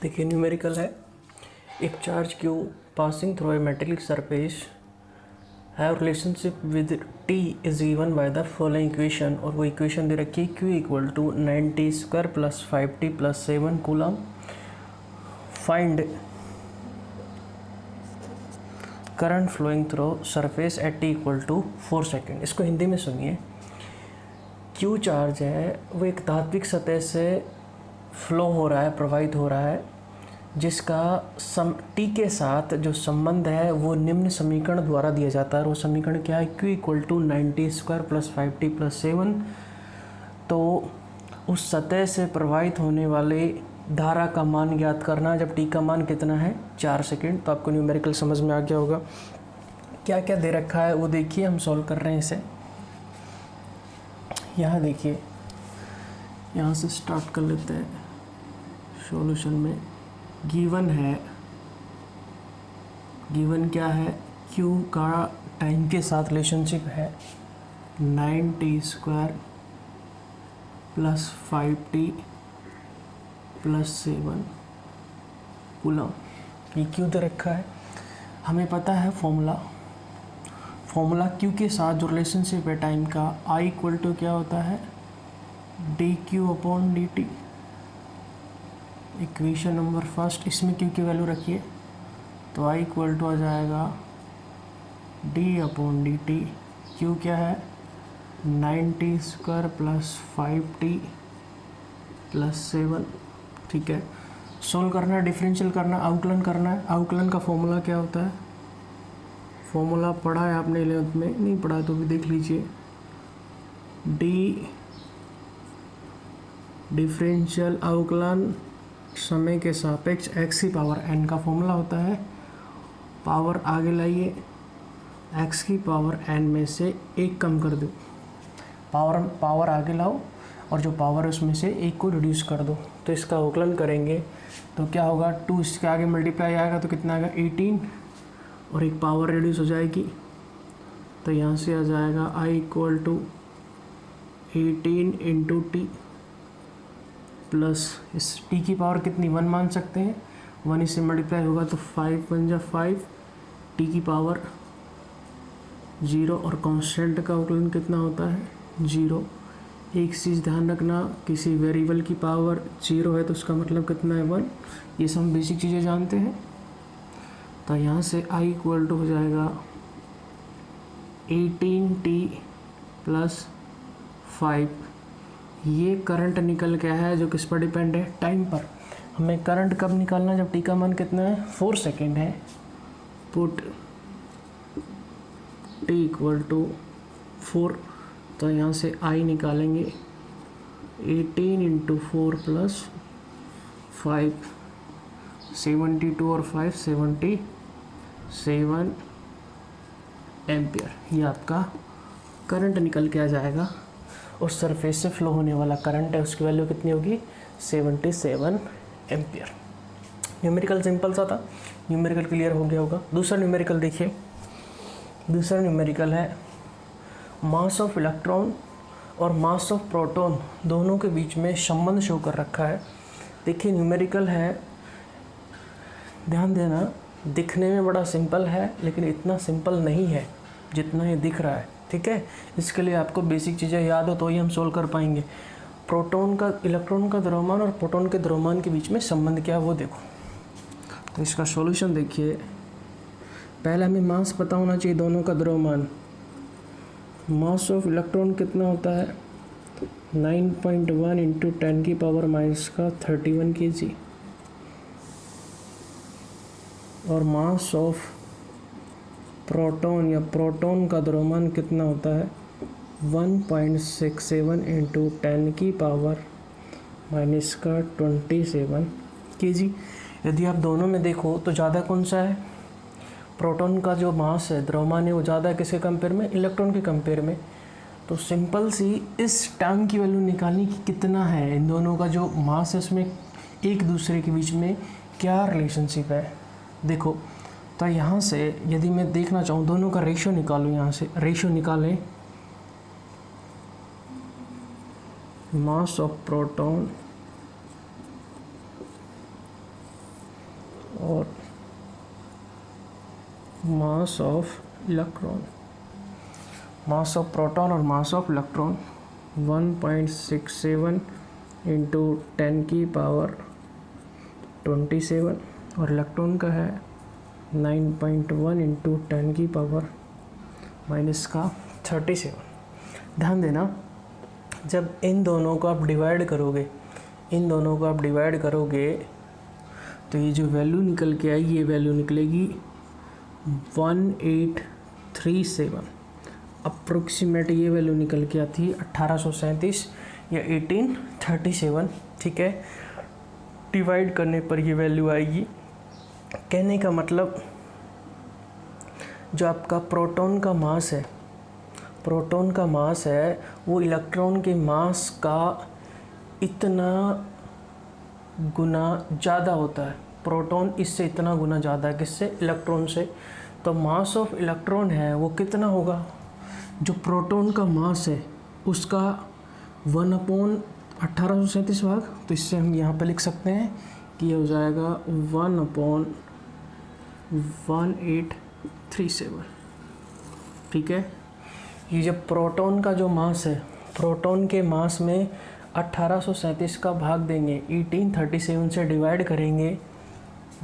देखिए न्यूमेरिकल है, एक charge q passing through a metallic surface have relationship with t is given by the following equation. और वो equation दे रखी है q equal to 90 square plus 5t plus 7 coulomb. Find current flowing through surface at t equal to 4 second. इसको हिंदी में सुनिए। Q charge है वो एक धात्विक सतह से फ्लो हो रहा है, प्रवाहित हो रहा है, जिसका टी के साथ जो संबंध है वो निम्न समीकरण द्वारा दिया जाता है। और वो समीकरण क्या है? Q equal to 90 square plus 5t plus 7। तो उस सतह से प्रवाहित होने वाले धारा का मान ज्ञात करना जब टी का मान कितना है 4 सेकेंड। तो आपको न्यूमेरिकल समझ में आ गया होगा। क्या क्या दे रखा है वो देखिए, हम सॉल्व कर रहे हैं इसे। यहाँ देखिए, यहाँ से स्टार्ट कर लेते हैं। सॉल्यूशन में गिवन है, गिवन क्या है? क्यू का टाइम के साथ रिलेशनशिप है 9t square plus 5t plus 7 coulomb. ये क्यू दे रखा है। हमें पता है फॉर्मूला क्यू के साथ जो रिलेशनशिप है टाइम का, आई इक्वल टू क्या होता है? D Q upon D T. Equation number first, इसमें क्यू की वैल्यू रखिए तो आई इक्वल टू आ जाएगा D upon D T. Q क्या है? 90 स्क्वायर प्लस 5t प्लस 7। ठीक है, सोल्व करना है, डिफरेंशियल करना, आउकलन करना है। आउकलन का फॉर्मूला क्या होता है? फॉर्मूला पढ़ा है आपने 11th में? नहीं पढ़ा तो भी देख लीजिए। डी डिफरेंशियल आउकलन समय के सापेक्ष x की पावर n का फॉर्मूला होता है। पावर आगे लाइए, x की पावर n में से एक कम कर दो। पावर आगे लाओ और जो पावर है उसमें से एक को रिड्यूस कर दो। तो इसका अवकलन करेंगे तो क्या होगा? 2 इसके आगे मल्टीप्लाई आएगा तो कितना आएगा? 18, और एक पावर रिड्यूस हो जाएगी तो यहाँ से आ जाएगा i equal to 18 into t plus इस टी की पावर कितनी? 1 मान सकते हैं। 1 इससे मल्टीप्लाई होगा तो 5 बन जा 5, टी की पावर 0, और कांस्टेंट का अवकलन कितना होता है? 0। एक चीज़ ध्यान रखना, किसी वेरिएबल की पावर 0 है तो उसका मतलब कितना है? 1। ये सब हम बेसिक चीज़ें जानते हैं। तो यहाँ से i इक्वल टू हो जाएगा 18t प्लस 5। ये करंट निकल गया है जो किस पर डिपेंड है? टाइम पर। हमें करंट कब निकालना? जब टी का मान कितना है? 4 सेकेंड है। पुट t इक्वल टू 4, तो यहाँ से i निकालेंगे 18 इंटू 4 प्लस 5, 72 और 5 77 एम्पियर। ये आपका करंट निकल के आ जाएगा। और सरफेस से फ्लो होने वाला करंट है उसकी वैल्यू कितनी होगी? 77 एम्पियर। न्यूमेरिकल सिंपल सा था, न्यूमेरिकल क्लियर हो गया होगा। दूसरा न्यूमेरिकल देखिए। दूसरा न्यूमेरिकल है मास ऑफ इलेक्ट्रॉन और मास ऑफ प्रोटॉन दोनों के बीच में संबंध शो कर रखा है। देखिए न्यूमेरिकल है, ध्यान देना, दिखने में बड़ा सिंपल है लेकिन इतना सिंपल नहीं है जितना ये दिख रहा है। ठीक है, इसके लिए आपको बेसिक चीज़ें याद हो तो ही हम सोल्व कर पाएंगे। इलेक्ट्रॉन का द्रव्यमान और प्रोटॉन के द्रव्यमान के बीच में संबंध क्या है वो देखो। तो इसका सॉल्यूशन देखिए। पहले हमें मास पता होना चाहिए दोनों का द्रव्यमान। मास ऑफ इलेक्ट्रॉन कितना होता है? 9.1 इंटू 10 की पावर माइनस का 31 kg। और मास ऑफ प्रोटॉन या प्रोटॉन का द्रव्यमान कितना होता है? 1.67 इंटू 10 की पावर माइनस का 27 kg। यदि आप दोनों में देखो तो ज़्यादा कौन सा है? प्रोटॉन का जो मास है, द्रव्यमान है, वो ज़्यादा है किसके कंपेयर में? इलेक्ट्रॉन के कंपेयर में। तो सिंपल सी इस टर्म की वैल्यू निकालनी कि कितना है इन दोनों का जो मास है उसमें एक दूसरे के बीच में क्या रिलेशनशिप है। देखो तो यहाँ से यदि मैं देखना चाहूँ दोनों का रेशियो निकालूँ, यहाँ से रेशियो निकालें mass of proton mass of electron, mass of proton और मास ऑफ इलेक्ट्रॉन 1.67 इंटू 10 की पावर 27 और इलेक्ट्रॉन का है 9.1 इंटू 10 की पावर माइनस का 37। ध्यान देना, जब इन दोनों को आप डिवाइड करोगे, इन दोनों को आप डिवाइड करोगे तो ये जो वैल्यू निकल के आएगी, ये वैल्यू निकलेगी 1837। अप्रोक्सीमेट ये वैल्यू निकल के आती है 1837 या 1837। ठीक है, डिवाइड करने पर ये वैल्यू आएगी। कहने का मतलब जो आपका प्रोटॉन का मास है, प्रोटॉन का मास है वो इलेक्ट्रॉन के मास का इतना गुना ज़्यादा होता है। प्रोटॉन इससे इतना गुना ज़्यादा है, किससे? इलेक्ट्रॉन से। तो मास ऑफ इलेक्ट्रॉन है वो कितना होगा? जो प्रोटॉन का मास है उसका 1/1837 भाग, तो इससे हम यहाँ पे लिख सकते हैं कि ये हो जाएगा 1/1837। ठीक है, ये जब प्रोटॉन का जो मास है, प्रोटॉन के मास में 1837 का भाग देंगे, 1837 से डिवाइड करेंगे,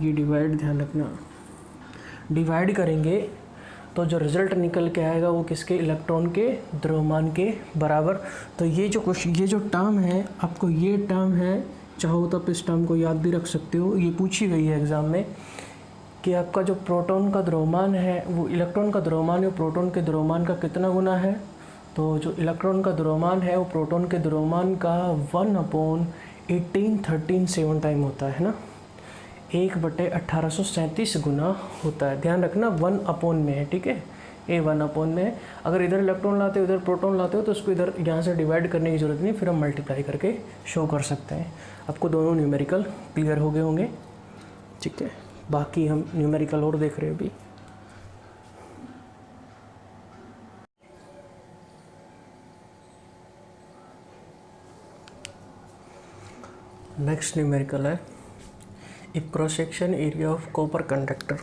ये डिवाइड ध्यान रखना, डिवाइड करेंगे तो जो रिज़ल्ट निकल के आएगा वो किसके? इलेक्ट्रॉन के द्रव्यमान के बराबर। तो ये जो टर्म है, आपको ये टर्म है, चाहो तो आप इस टर्म को याद भी रख सकते हो, ये पूछी गई है एग्ज़ाम में कि आपका जो प्रोटॉन का द्रव्यमान है वो इलेक्ट्रॉन का द्रव्यमान है, प्रोटॉन के द्रव्यमान का कितना गुना है? तो जो इलेक्ट्रॉन का द्रव्यमान है वो प्रोटॉन के द्रव्यमान का 1/1837 टाइम होता है ना, 1/1837 गुना होता है। ध्यान रखना 1 में है, ठीक है, ए 1 में है। अगर इधर इलेक्ट्रॉन लाते हो, इधर प्रोटॉन लाते हो तो उसको इधर यहाँ से डिवाइड करने की ज़रूरत नहीं, फिर हम मल्टीप्लाई करके शो कर सकते हैं। आपको दोनों न्यूमेरिकल क्लियर हो गए होंगे। ठीक है, बाकी हम न्यूमेरिकल और देख रहे हैं अभी। नेक्स्ट न्यूमेरिकल है if cross section area of copper conductor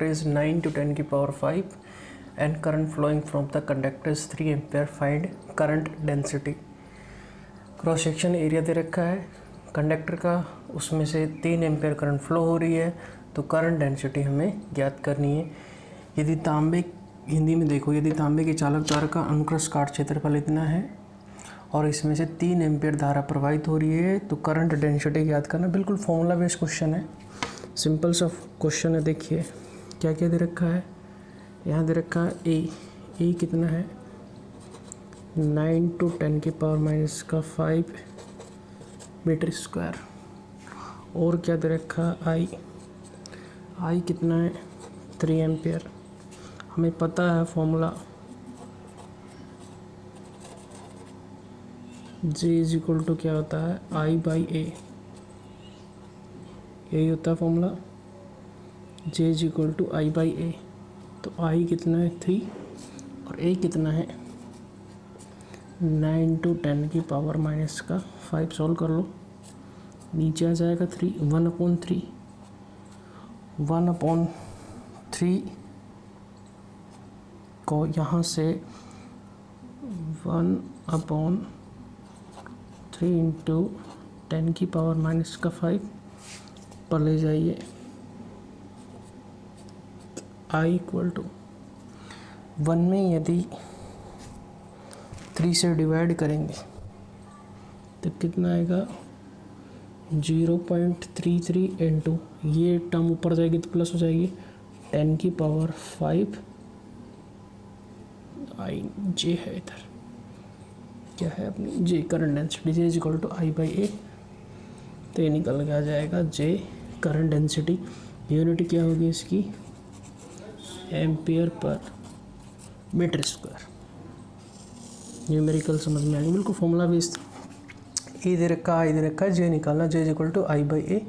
is 9 to 10 की power 5 and current flowing from the conductor is 3 ampere, find current density। Cross section area दे रखा है कंडक्टर का, उसमें से 3 एम्पेयर करंट फ्लो हो रही है, तो करंट डेंसिटी हमें ज्ञात करनी है। यदि तांबे, हिंदी में देखो, यदि तांबे के चालक तार का अनुक्रॉस काट क्षेत्रफल इतना है और इसमें से 3 एम्पेयर धारा प्रवाहित हो रही है, तो करंट डेंसिटी ज्ञात करना। बिल्कुल फॉर्मूला बेस्ड क्वेश्चन है, सिंपल सा क्वेश्चन है। देखिए क्या क्या दे रखा है, यहाँ दे रखा है ए कितना है 9 to 10 की पावर माइनस का 5 मीटर स्क्वायर, और क्या दे रखा है आई कितना है 3 एम्पेयर। हमें पता है formula J is equal to क्या होता है I/A, यही होता है formula J is equal to I/A। तो I कितना है 3 और A कितना है 9 to 10 की पावर माइनस का 5। सॉल्व कर लो, नीचे आ जाएगा 3, 1/3 को यहाँ से 1/3 इंटू 10 की पावर माइनस का 5 पर ले जाइए। I इक्वल टू 1 में यदि 3 से डिवाइड करेंगे तो कितना आएगा 0.33 इंटू, ये टर्म ऊपर जाएगी तो प्लस हो जाएगी 10 की पावर 5 J है इधर, क्या है अपनी J current density, J is equal to I/A। तो ये निकल के आ जाएगा J करंट डेंसिटी। यूनिट क्या होगी इसकी ampere per metre square. Numerical समझ में आएगी, बिल्कुल फॉर्मूला बेस्ड। ए दे रखा है J निकालना, J is equal to I/A,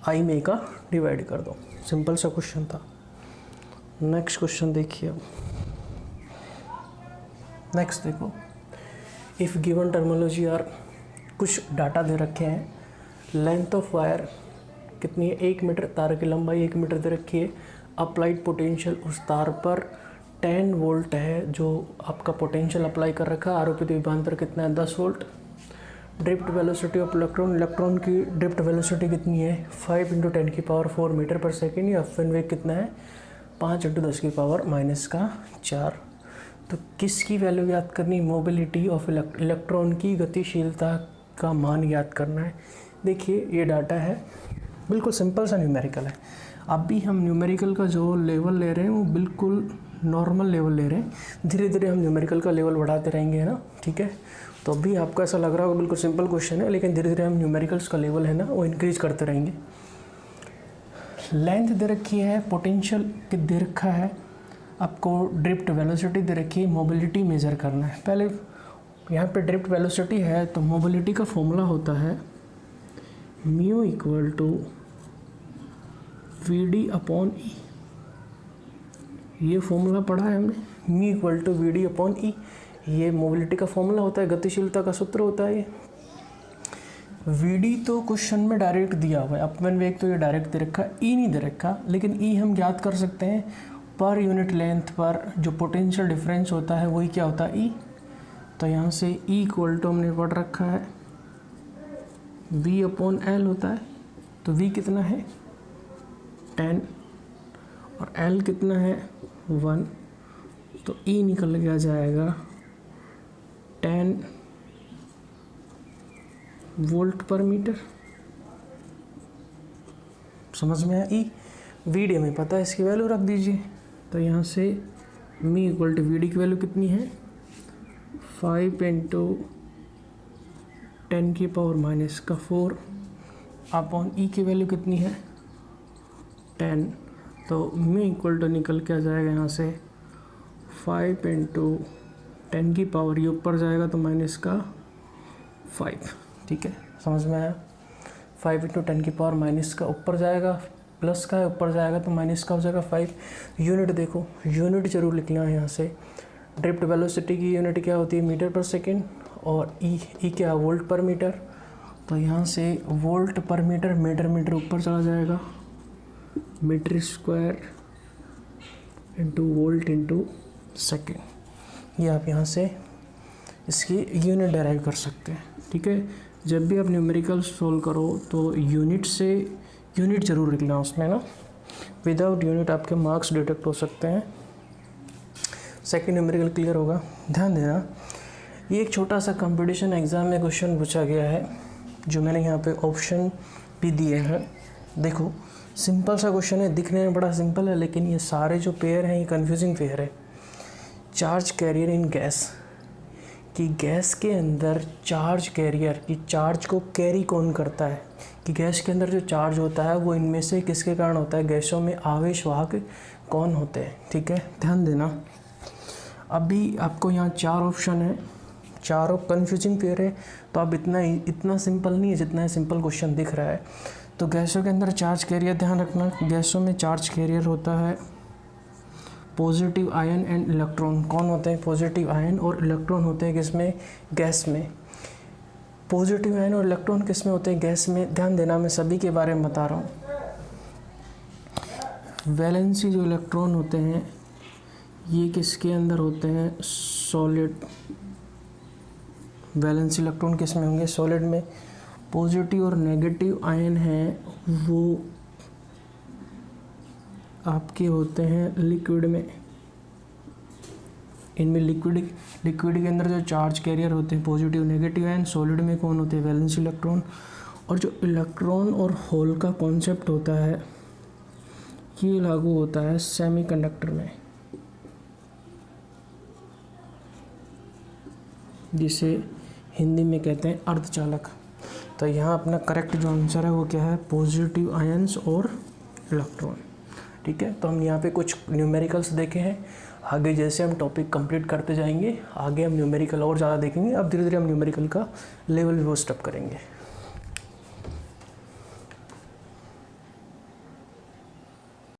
I में का डिवाइड कर दो। सिंपल सा क्वेश्चन था। नेक्स्ट क्वेश्चन देखिए अब। नेक्स्ट देखो, इफ़ गिवन टर्मिनोलॉजी आर, कुछ डाटा दे रखे हैं। लेंथ ऑफ वायर कितनी है 1 मीटर, तार की लंबाई 1 मीटर दे रखी है। अप्लाइड पोटेंशियल उस तार पर 10 वोल्ट है जो आपका पोटेंशियल अप्लाई कर रखा है। आरोपित विभवांतर कितना है 10 volt. Drift velocity of electron, electron की ड्रिफ्ट वेलोसिटी कितनी है 5 × 10⁴ मीटर पर सेकेंड। या अपवन वेग कितना है 5 × 10⁻⁻⁴। तो किसकी वैल्यू याद करनी, मोबिलिटी ऑफ इलेक्ट्रॉन की गतिशीलता का मान याद करना है। देखिए ये डाटा है, बिल्कुल सिंपल सा न्यूमेरिकल है। अभी हम न्यूमेरिकल का जो लेवल ले रहे हैं वो बिल्कुल नॉर्मल लेवल ले रहे हैं। धीरे धीरे हम न्यूमेरिकल का लेवल बढ़ाते रहेंगे, है ना, ठीक है। तो अभी आपको ऐसा लग रहा होगा बिल्कुल सिंपल क्वेश्चन है, लेकिन धीरे धीरे हम न्यूमेरिकल्स का लेवल है ना वो इंक्रीज करते रहेंगे। लेंथ दे रखी है, पोटेंशियल दे रखा है, आपको ड्रिफ्ट वेलोसिटी दे रखी है, मोबिलिटी मेज़र करना है। पहले यहाँ पे ड्रिफ्ट वेलोसिटी है तो मोबिलिटी का फॉर्मूला होता है म्यू इक्वल टू VD/E। ये फॉर्मूला पढ़ा है हमने, म्यू इक्वल टू VD/E। ये मोबिलिटी का फॉर्मूला होता है, गतिशीलता का सूत्र होता है। ये VD तो क्वेश्चन में डायरेक्ट दिया हुआ है, अपवन वेग तो ये डायरेक्ट दे रखा है, E नहीं दे रखा, लेकिन E हम याद कर सकते हैं पर यूनिट लेंथ पर जो पोटेंशियल डिफरेंस होता है वही क्या होता है E। तो यहाँ से E इक्वल टू हमने पढ़ रखा है V/L होता है। तो V कितना है 10 और L कितना है 1, तो E निकल के आ जाएगा 10 वोल्ट पर मीटर। समझ में आया। E VD में पता है, इसकी वैल्यू रख दीजिए। तो यहाँ से मी इक्वल टू VD की वैल्यू कितनी है 5 × 10⁻⁴ अपॉन E की वैल्यू कितनी है 10। तो मी इक्वल टू निकल के आ जाएगा यहाँ से 5 × 10⁻, ये ऊपर जाएगा तो -5। ठीक है, समझ में आया। 5 × 10⁻⁻, का ऊपर जाएगा प्लस का है, ऊपर जाएगा तो माइनस का हो जाएगा 5। यूनिट देखो, यूनिट जरूर लिखना है यहाँ से। ड्रिफ्ट वेलोसिटी की यूनिट क्या होती है मीटर पर सेकेंड, और ई क्या वोल्ट पर मीटर। तो यहाँ से वोल्ट पर मीटर, मीटर ऊपर चला जाएगा, metre square into volt into second. ये आप यहाँ से इसकी यूनिट डेराइव कर सकते हैं। ठीक है, जब भी आप न्यूमेरिकल सोल्व करो तो यूनिट से यूनिट ज़रूर लिखना उसमें ना, विदाउट यूनिट आपके मार्क्स डिडक्ट हो सकते हैं। सेकंड न्यूमेरिकल क्लियर होगा। ध्यान देना, ये एक छोटा सा कंपटीशन एग्ज़ाम में क्वेश्चन पूछा गया है, जो मैंने यहाँ पे ऑप्शन भी दिए हैं। देखो सिंपल सा क्वेश्चन है, दिखने में बड़ा सिंपल है, लेकिन ये सारे जो पेयर हैं ये कन्फ्यूजिंग पेयर है। चार्ज कैरियर इन गैस, कि गैस के अंदर चार्ज कैरियर की चार्ज को कैरी कौन करता है, कि गैस के अंदर जो चार्ज होता है वो इनमें से किसके कारण होता है, गैसों में आवेशवाहक कौन होते हैं। ठीक है, ध्यान देना। अभी आपको यहाँ 4 ऑप्शन है, चारों कन्फ्यूजिंग पेयर है, तो अब इतना सिंपल नहीं है जितना है सिंपल क्वेश्चन दिख रहा है। तो गैसों के अंदर चार्ज कैरियर, ध्यान रखना, गैसों में चार्ज कैरियर होता है पॉजिटिव आयन एंड इलेक्ट्रॉन। कौन होते हैं, पॉजिटिव आयन और इलेक्ट्रॉन होते हैं किसमें, गैस में। पॉजिटिव आयन और इलेक्ट्रॉन किस में होते हैं, गैस में। ध्यान देना, मैं सभी के बारे में बता रहा हूँ। वैलेंसी जो इलेक्ट्रॉन होते हैं ये किसके अंदर होते हैं, सॉलिड। वैलेंसी इलेक्ट्रॉन किस में होंगे, सॉलिड में। पॉजिटिव और नेगेटिव आयन हैं वो आपके होते हैं लिक्विड में। इनमें लिक्विड के अंदर जो चार्ज कैरियर होते हैं पॉजिटिव नेगेटिव आयन, सॉलिड में कौन होते हैं, वैलेंसी इलेक्ट्रॉन। और जो इलेक्ट्रॉन और होल का कॉन्सेप्ट होता है ये लागू होता है सेमीकंडक्टर में, जिसे हिंदी में कहते हैं अर्धचालक। तो यहाँ अपना करेक्ट जो आंसर है वो क्या है, पॉजिटिव आयंस और इलेक्ट्रॉन। ठीक है, तो हम यहाँ पे कुछ न्यूमेरिकल्स देखे हैं। आगे जैसे हम टॉपिक कंप्लीट करते जाएंगे, आगे हम न्यूमेरिकल और ज़्यादा देखेंगे। अब धीरे धीरे हम न्यूमेरिकल का लेवल भी बूस्ट अप करेंगे।